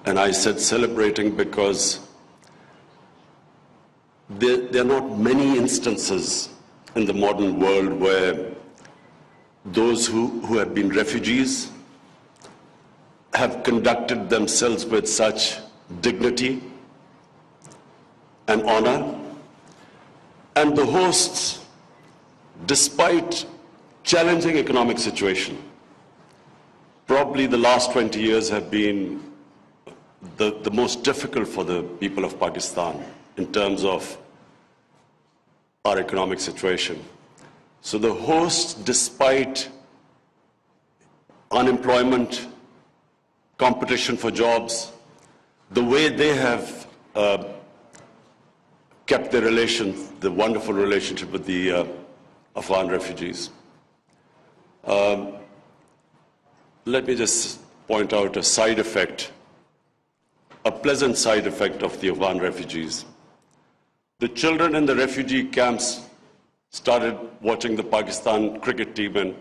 And I said celebrating because there are not many instances in the modern world where those who have been refugees have conducted themselves with such dignity and honor, and the hosts, despite challenging economic situation, probably the last 20 years have been the most difficult for the people of Pakistan in terms of our economic situation. So the hosts, despite unemployment, competition for jobs, the way they have kept their relations, the wonderful relationship with the Afghan refugees. Let me just point out a side effect, a pleasant side effect of the Afghan refugees. The children in the refugee camps started watching the Pakistan cricket team and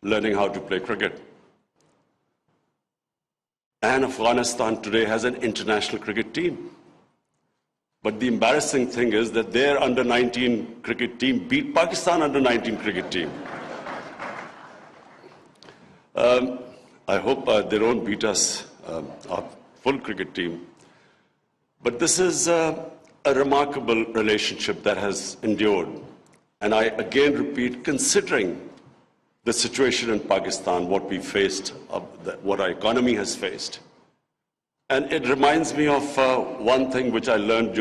learning how to play cricket. And Afghanistan today has an international cricket team. But the embarrassing thing is that their under-19 cricket team beat Pakistan under-19 cricket team. I hope they don't beat us, our full cricket team. But this is a remarkable relationship that has endured. And I again repeat, considering the situation in Pakistan, what we faced, what our economy has faced. And it reminds me of one thing which I learned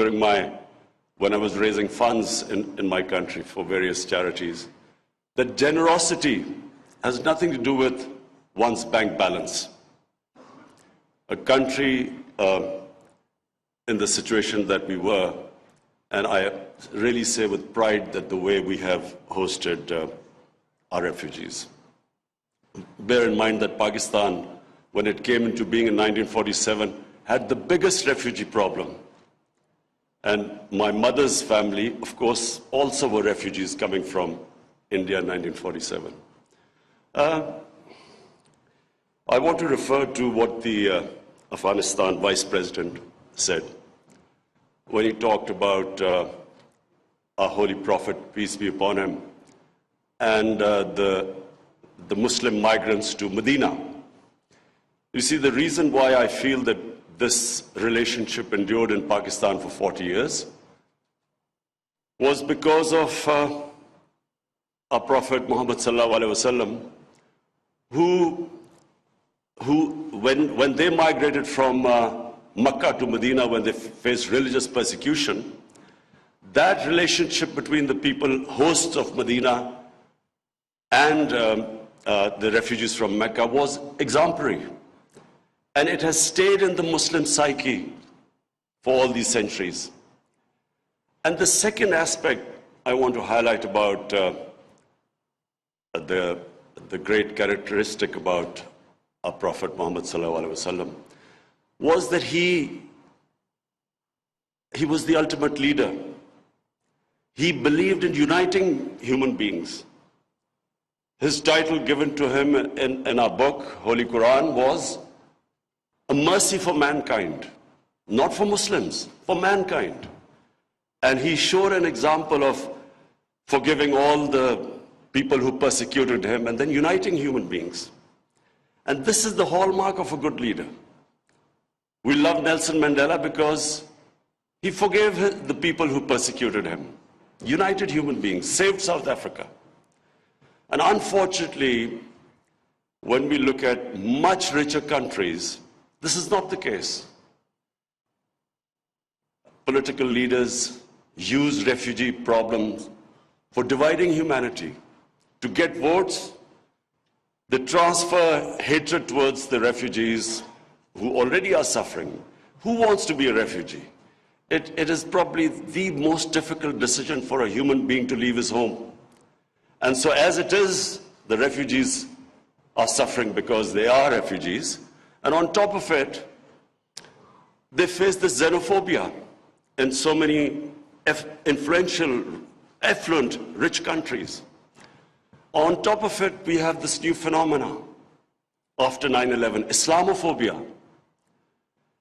when I was raising funds in my country for various charities, that generosity has nothing to do with one's bank balance. A country in the situation that we were, and I really say with pride that the way we have hosted our refugees. Bear in mind that Pakistan, when it came into being in 1947, had the biggest refugee problem. And my mother's family, of course, also were refugees coming from India in 1947. I want to refer to what the Afghanistan Vice President said when he talked about our Holy Prophet, peace be upon him, and the Muslim migrants to Medina. You see, the reason why I feel that this relationship endured in Pakistan for 40 years was because of our Prophet Muhammad sallallahu alaihi wasallam, who when they migrated from Makkah to Medina, when they faced religious persecution, that relationship between the people, hosts of Medina, and the refugees from Mecca was exemplary. And it has stayed in the Muslim psyche for all these centuries. And the second aspect I want to highlight about the great characteristic about our Prophet Muhammad sallallahu alaihi wasallam was that he was the ultimate leader. He believed in uniting human beings. His title given to him in our book, Holy Quran, was a mercy for mankind, not for Muslims, for mankind. And he showed an example of forgiving all the people who persecuted him and then uniting human beings. And this is the hallmark of a good leader. We love Nelson Mandela because he forgave the people who persecuted him, united human beings, saved South Africa. And unfortunately, when we look at much richer countries, this is not the case. Political leaders use refugee problems for dividing humanity, to get votes. They transfer hatred towards the refugees who already are suffering. Who wants to be a refugee? It is probably the most difficult decision for a human being to leave his home. And so as it is, the refugees are suffering because they are refugees. And on top of it, they face this xenophobia in so many influential, affluent, rich countries. On top of it, we have this new phenomena after 9/11, Islamophobia.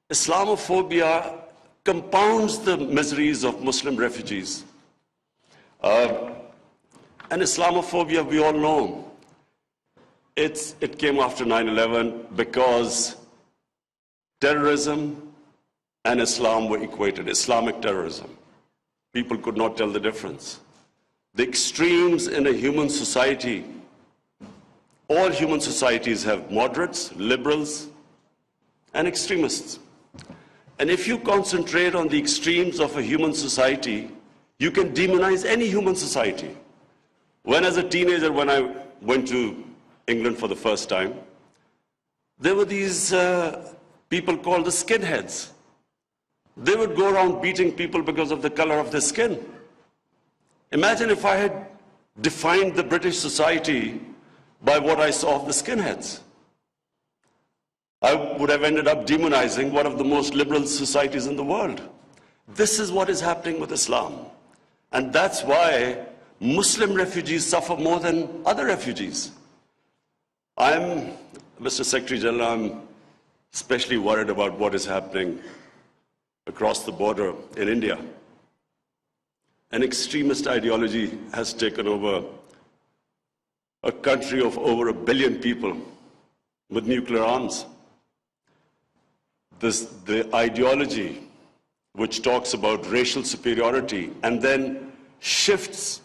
Islamophobia compounds the miseries of Muslim refugees. And Islamophobia, we all know, it came after 9/11 because terrorism and Islam were equated, Islamic terrorism. People could not tell the difference. The extremes in a human society, all human societies have moderates, liberals, and extremists. And if you concentrate on the extremes of a human society, you can demonize any human society. When as a teenager, when I went to England for the first time, there were these people called the skinheads. They would go around beating people because of the color of their skin. Imagine if I had defined the British society by what I saw of the skinheads. I would have ended up demonizing one of the most liberal societies in the world. This is what is happening with Islam. And that's why Muslim refugees suffer more than other refugees. Mr. Secretary General, I'm especially worried about what is happening across the border in India. An extremist ideology has taken over a country of over 1 billion people with nuclear arms. The ideology which talks about racial superiority and then shifts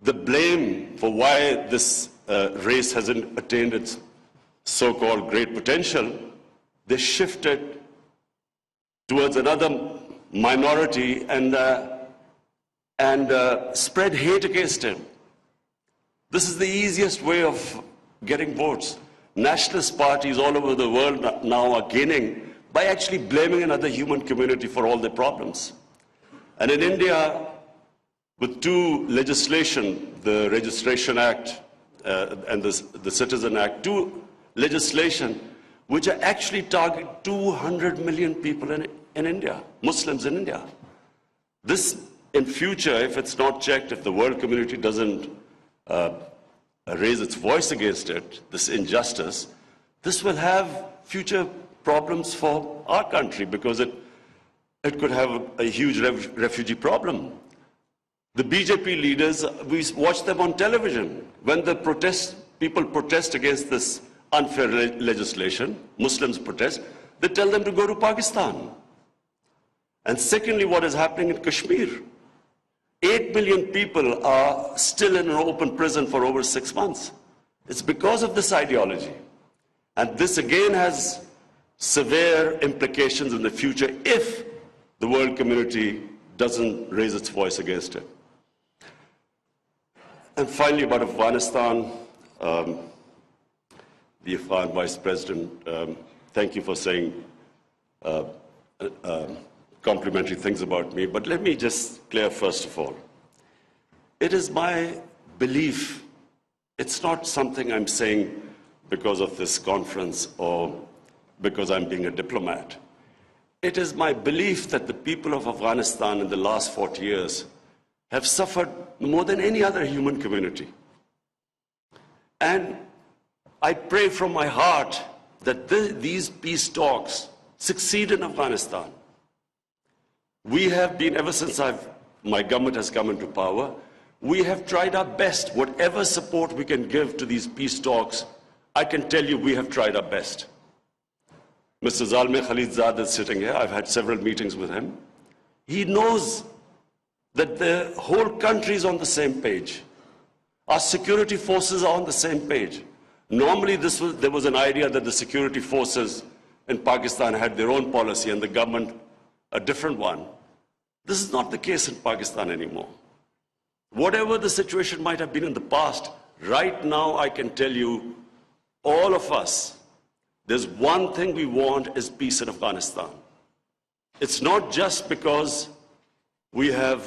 the blame for why this race hasn't attained its so-called great potential, they shift it towards another minority and spread hate against it. This is the easiest way of getting votes. Nationalist parties all over the world now are gaining by actually blaming another human community for all their problems. And in India, with two legislation, the Registration Act and the Citizen Act, two legislation which are actually targeting 200 million people in India, Muslims in India. This, in future, if it's not checked, if the world community doesn't raise its voice against it, this injustice, this will have future problems for our country because it could have a huge refugee problem. The BJP leaders, we watch them on television. When the people protest against this unfair legislation, Muslims protest, they tell them to go to Pakistan. And secondly, what is happening in Kashmir? 8 million people are still in an open prison for over 6 months. It's because of this ideology. And this again has severe implications in the future if the world community doesn't raise its voice against it. And finally, about Afghanistan, the Afghan Vice President, thank you for saying complimentary things about me, but let me just clear first of all. It is my belief, it's not something I'm saying because of this conference or because I'm being a diplomat. It is my belief that the people of Afghanistan in the last 40 years have suffered more than any other human community. And I pray from my heart that these peace talks succeed in Afghanistan. We have been, ever since my government has come into power, we have tried our best. Whatever support we can give to these peace talks, I can tell you we have tried our best. Mr. Zalmay Khalilzad is sitting here. I've had several meetings with him. He knows that the whole country is on the same page. Our security forces are on the same page. Normally, there was an idea that the security forces in Pakistan had their own policy and the government a different one. This is not the case in Pakistan anymore. Whatever the situation might have been in the past, right now I can tell you, all of us, there's one thing we want is peace in Afghanistan. It's not just because we have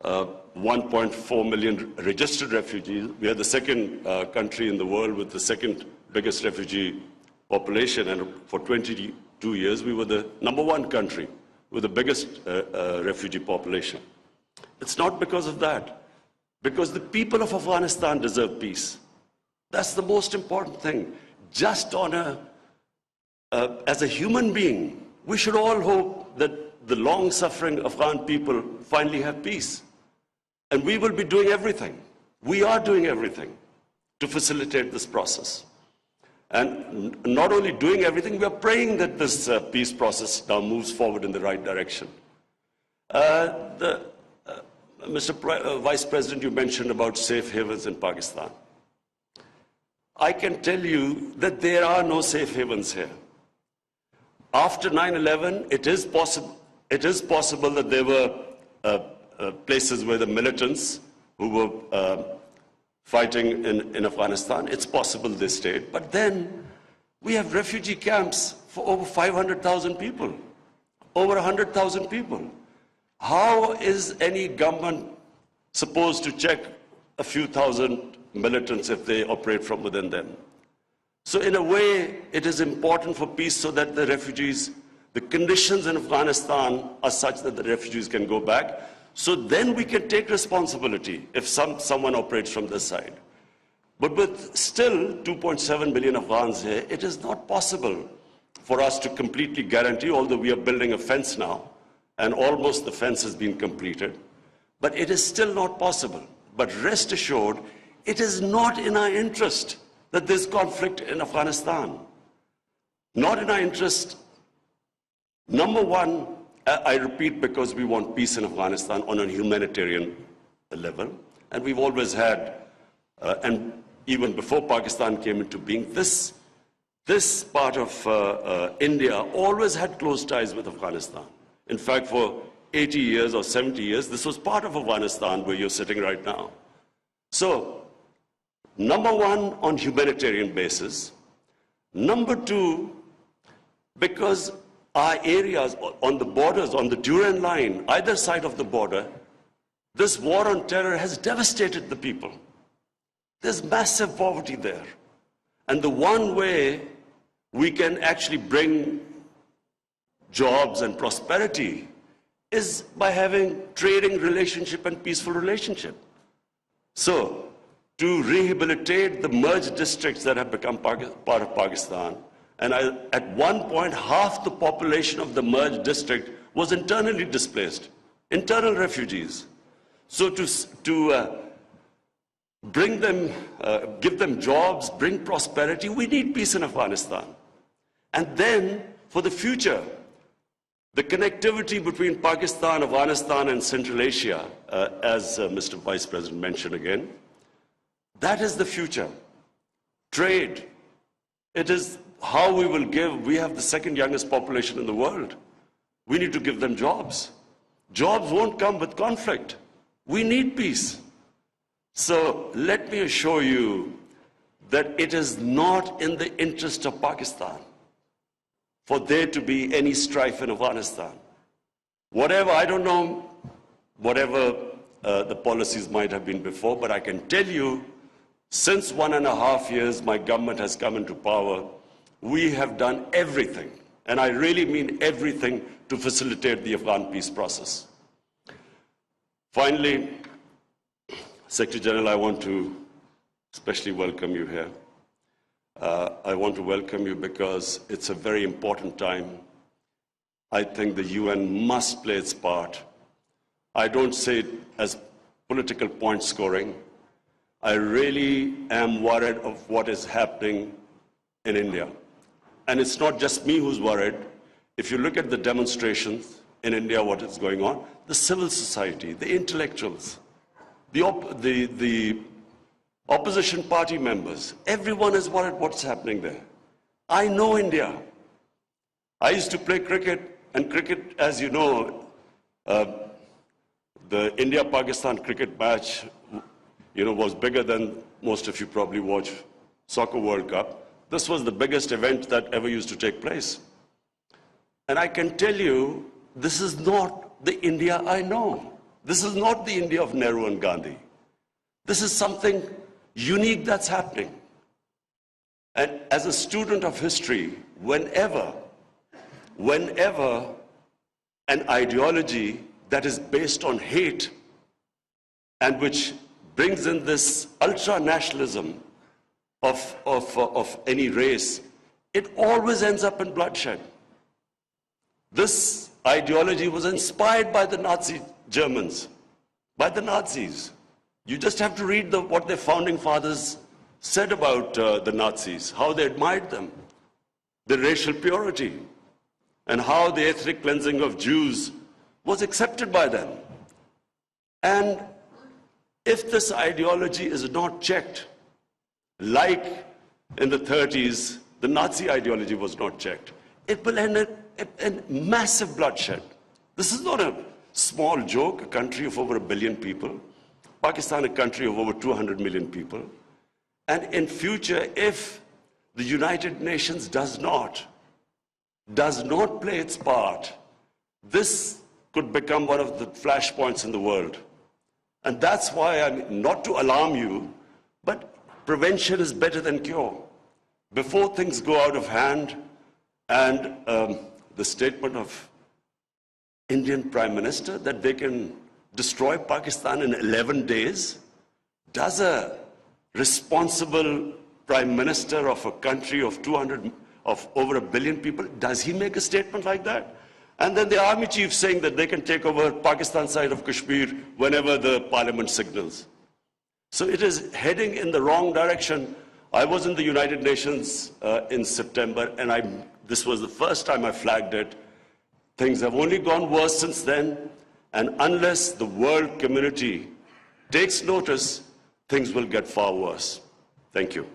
1.4 million registered refugees. We are the second country in the world with the second biggest refugee population, and for 22 years we were the #1 country with the biggest refugee population. It's not because of that, because the people of Afghanistan deserve peace. That's the most important thing. Just on a as a human being, we should all hope that the long-suffering Afghan people finally have peace. And we will be doing everything. We are doing everything to facilitate this process. And not only doing everything, we are praying that this peace process now moves forward in the right direction. Mr. Vice President, you mentioned about safe havens in Pakistan. I can tell you that there are no safe havens here. After 9/11, it is possible that there were places where the militants who were fighting in Afghanistan, it's possible they stayed. But then we have refugee camps for over 500,000 people, over 100,000 people. How is any government supposed to check a few thousand militants if they operate from within them? So in a way, it is important for peace so that the refugees, the conditions in Afghanistan are such that the refugees can go back. So then we can take responsibility if someone operates from this side. But with still 2.7 million Afghans here, it is not possible for us to completely guarantee, although we are building a fence now, and almost the fence has been completed. But it is still not possible. But rest assured, it is not in our interest that there's conflict in Afghanistan. Not in our interest. Number one, I repeat, because we want peace in Afghanistan on a humanitarian level. And we've always had, and even before Pakistan came into being, this part of India always had close ties with Afghanistan. In fact, for 80 years or 70 years, this was part of Afghanistan where you're sitting right now. So, number one, on humanitarian basis. Number two, because our areas on the borders, on the Durand line, either side of the border, this war on terror has devastated the people. There's massive poverty there. And the one way we can actually bring jobs and prosperity is by having trading relationship and peaceful relationship. So, to rehabilitate the merged districts that have become part of Pakistan, and at one point, half the population of the merged district was internally displaced, internal refugees. So to bring them, give them jobs, bring prosperity, we need peace in Afghanistan. And then, for the future, the connectivity between Pakistan, Afghanistan, and Central Asia, as Mr. Vice President mentioned again, that is the future. Trade. It is how we will give. We have the second youngest population in the world. We need to give them jobs. Jobs won't come with conflict. We need peace. So let me assure you that it is not in the interest of Pakistan for there to be any strife in Afghanistan. Whatever, I don't know, whatever the policies might have been before, but I can tell you, since 1.5 years my government has come into power, we have done everything, and I really mean everything, to facilitate the Afghan peace process. Finally, Secretary General, I want to especially welcome you here. I want to welcome you because it's a very important time. I think the UN must play its part. I don't say it as political point scoring. I really am worried of what is happening in India. And it's not just me who's worried. If you look at the demonstrations in India, what is going on, the civil society, the intellectuals, the opposition party members, everyone is worried what's happening there. I know India. I used to play cricket, and cricket, as you know, the India-Pakistan cricket match, was bigger than most of you probably watch Soccer World Cup. This was the biggest event that ever used to take place. And I can tell you, this is not the India I know. This is not the India of Nehru and Gandhi. This is something unique that's happening. And as a student of history, whenever an ideology that is based on hate and which brings in this ultra-nationalism of any race it always ends up in bloodshed. This ideology was inspired by the Nazi Germans, by the Nazis. You just have to read what their founding fathers said about the Nazis, how they admired them, the racial purity, and how the ethnic cleansing of Jews was accepted by them. And if this ideology is not checked, like in the 30s, the Nazi ideology was not checked, it will end in massive bloodshed. This is not a small joke, a country of over 1 billion people, Pakistan, a country of over 200 million people. And in future, if the United Nations does not play its part, this could become one of the flashpoints in the world. And that's why I'm not to alarm you, but prevention is better than cure. Before things go out of hand, and the statement of Indian Prime Minister that they can destroy Pakistan in 11 days, does a responsible Prime Minister of a country of over 1 billion people, does he make a statement like that? And then the army chief saying that they can take over Pakistan side of Kashmir whenever the parliament signals. So it is heading in the wrong direction. I was in the United Nations in September, and this was the first time I flagged it. Things have only gone worse since then, and unless the world community takes notice, things will get far worse. Thank you.